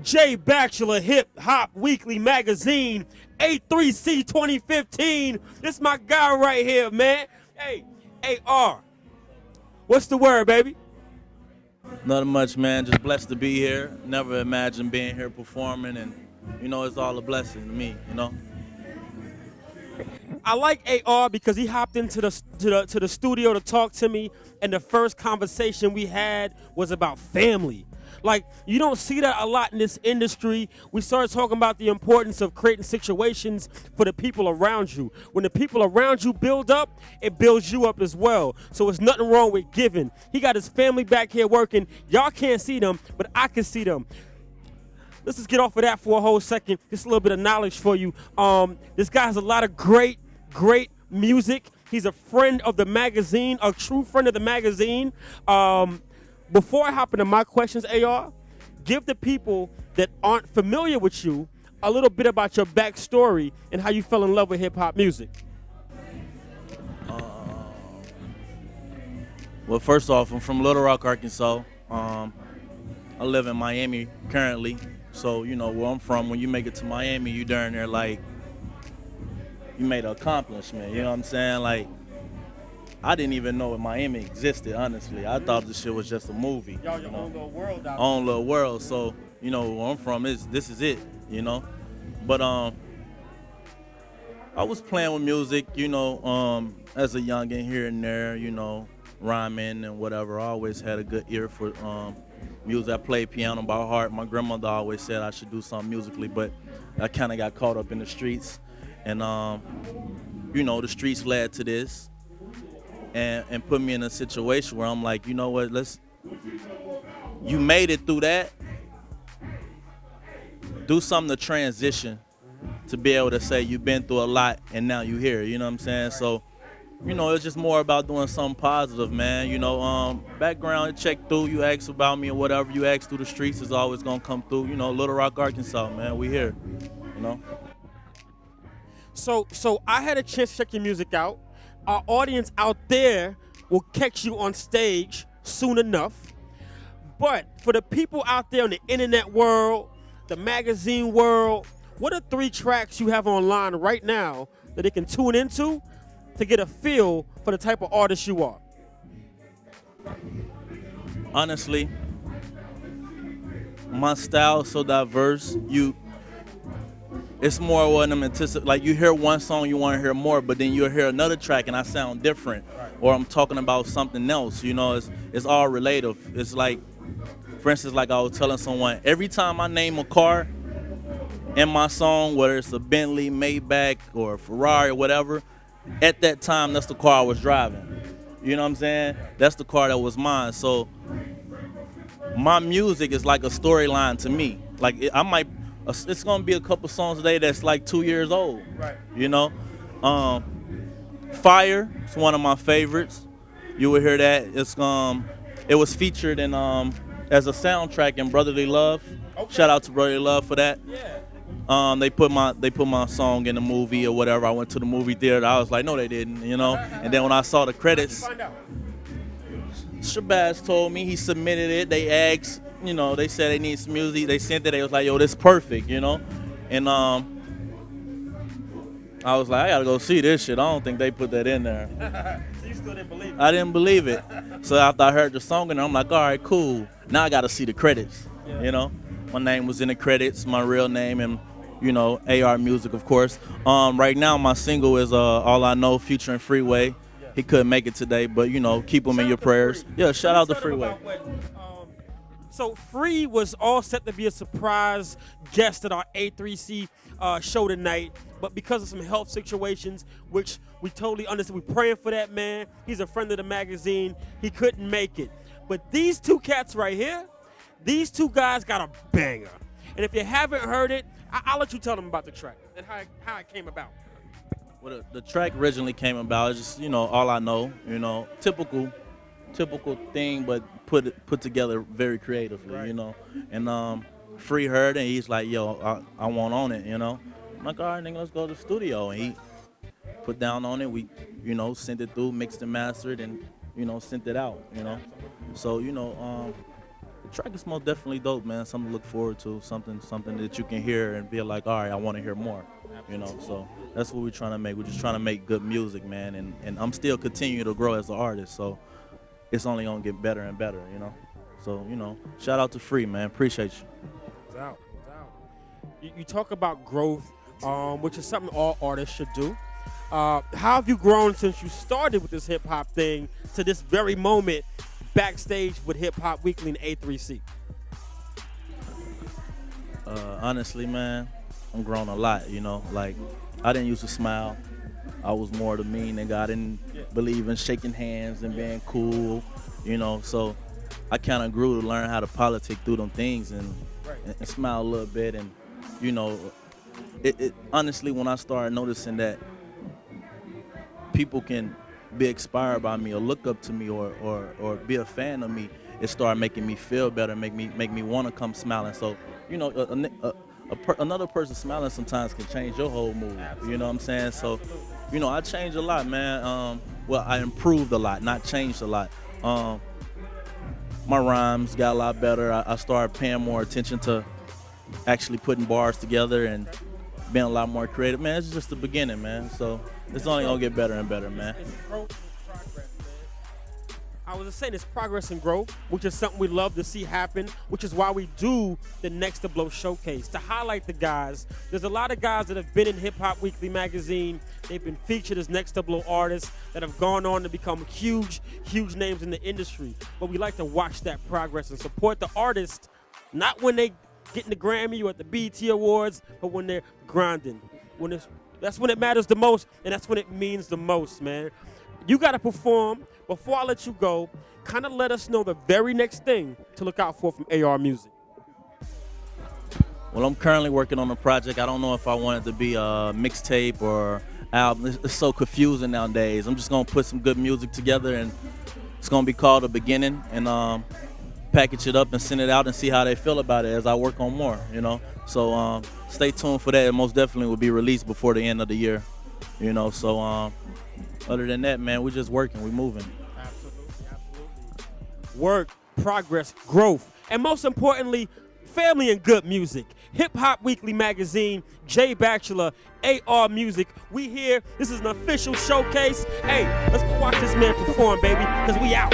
Jay Bachelor Hip Hop Weekly Magazine, A3C 2015. This my guy right here, man. Hey, AR, what's the word, baby? Nothing much, man. Just blessed to be here. Never imagined being here performing, and it's all a blessing to me. I like AR because he hopped into the studio to talk to me, and the first conversation we had was about family. Like, you don't see that a lot in this industry. We started talking about the importance of creating situations for the people around you. When the people around you build up, it builds you up as well. So it's nothing wrong with giving. He got his family back here working. Y'all can't see them, but I can see them. Let's just get off of that for a whole second. Just a little bit of knowledge for you. This guy has a lot of great music. He's a friend of the magazine, a true friend of the magazine. Before I hop into my questions, AR, give the people that aren't familiar with you a little bit about your backstory and how you fell in love with hip hop music. Well, first off, I'm from Little Rock, Arkansas. I live in Miami currently. So, where I'm from, when you make it to Miami, you darn near like you made an accomplishment. You know what I'm saying? Like, I didn't even know Miami existed, honestly. I thought this shit was just a movie. Y'all, your own little world out Own little world. So, where I'm from this is it. But I was playing with music, as a youngin' here and there, rhyming and whatever. I always had a good ear for music. I played piano by heart. My grandmother always said I should do something musically, but I kind of got caught up in the streets. And, the streets led to this and put me in a situation where I'm like, you know what, you made it through that. Do something to transition to be able to say you've been through a lot and now you're here. You know what I'm saying? So, it's just more about doing something positive, man. Background check through, you ask about me or whatever you ask through the streets is always gonna come through. Little Rock, Arkansas, man, we here. You know. So I had a chance to check your music out. Our audience out there will catch you on stage soon enough. But for the people out there in the internet world, the magazine world, what are 3 tracks you have online right now that they can tune into to get a feel for the type of artist you are? Honestly, my style is so diverse. It's more what I'm anticipating. Like, you hear one song, you want to hear more, but then you'll hear another track and I sound different, or I'm talking about something else. It's all relative. It's like, for instance, like I was telling someone, every time I name a car in my song, whether it's a Bentley, Maybach, or a Ferrari or whatever, at that time, that's the car I was driving. You know what I'm saying? That's the car that was mine. So my music is like a storyline to me. Like, it's gonna be a couple songs today that's like 2 years old. Right. You know, Fire is one of my favorites. You will hear that. It was featured in as a soundtrack in Brotherly Love. Okay. Shout out to Brotherly Love for that. Yeah. They put my song in the movie or whatever. I went to the movie theater. I was like, no, they didn't. And then when I saw the credits, Find out. Shabazz told me he submitted it. They asked, they said they need some music. They sent it. They was like, yo, this perfect, And I was like, I gotta go see this shit. I don't think they put that in there. So you still didn't believe it? I didn't believe it. So after I heard the song, and I'm like, all right, cool. Now I gotta see the credits. Yeah. My name was in the credits, my real name, and AR Music, of course. Right now, my single is All I Know featuring Freeway. He couldn't make it today, but keep him in your prayers. Yeah, shout out to Freeway. So Free was all set to be a surprise guest at our A3C show tonight, but because of some health situations, which we totally understand, we're praying for that man. He's a friend of the magazine. He couldn't make it. But these 2 cats right here, these 2 guys got a banger. And if you haven't heard it, I'll let you tell them about the track and how it came about. Well, the track originally came about, it's just, All I Know, typical thing, but put together very creatively, Right. And Free heard it, and he's like, yo, I want on it, I'm like, all right, nigga, let's go to the studio. And he put down on it. We, sent it through, mixed and mastered, and, sent it out, So, track is most definitely dope, man. Something to look forward to, something that you can hear and be like, all right, I want to hear more. You know, so that's what we're trying to make. We're just trying to make good music, man. And I'm still continuing to grow as an artist, so it's only gonna get better and better, you know. So, you know, shout out to Free, man. Appreciate you. Doubt. You talk about growth, which is something all artists should do. How have you grown since you started with this hip hop thing to this very moment backstage with Hip Hop Weekly and A3C? Honestly, man, I'm grown a lot, you know. Like, I didn't used to smile. I was more the mean nigga. I didn't believe in shaking hands and being cool, you know. So I kind of grew to learn how to politic through them things and smile a little bit. And, you know, it honestly, when I started noticing that people can be inspired by me or look up to me or be a fan of me, it started making me feel better, make me want to come smiling. So, you know, another person smiling sometimes can change your whole mood. You know what I'm saying? So, you know, I changed a lot, man. Well, I improved a lot, not changed a lot. My rhymes got a lot better. I started paying more attention to actually putting bars together and being a lot more creative. Man, it's just the beginning, man. So it's only gonna get better and better, man. It's growth and progress, man. I was just saying it's progress and growth, which is something we love to see happen, which is why we do the Next to Blow showcase, to highlight the guys. There's a lot of guys that have been in Hip Hop Weekly magazine. They've been featured as Next to Blow artists that have gone on to become huge names in the industry. But we like to watch that progress and support the artist, not when they get in the Grammy or at the BET Awards, but when they're grinding. That's when it matters the most, and that's when it means the most, man. You got to perform. Before I let you go, kind of let us know the very next thing to look out for from AR Music. Well, I'm currently working on a project. I don't know if I want it to be a mixtape or album. It's so confusing nowadays. I'm just going to put some good music together, and it's going to be called The Beginning, and package it up and send it out and see how they feel about it as I work on more, you know. So stay tuned for that. It most definitely will be released before the end of the year, you know. So other than that, man, we're just working. We're moving. Absolutely. Work, progress, growth, and most importantly, family and good music. Hip Hop Weekly magazine, Jay Bachelor, AR Music. We here. This is an official showcase. Hey, let's go watch this man perform, baby, because we out.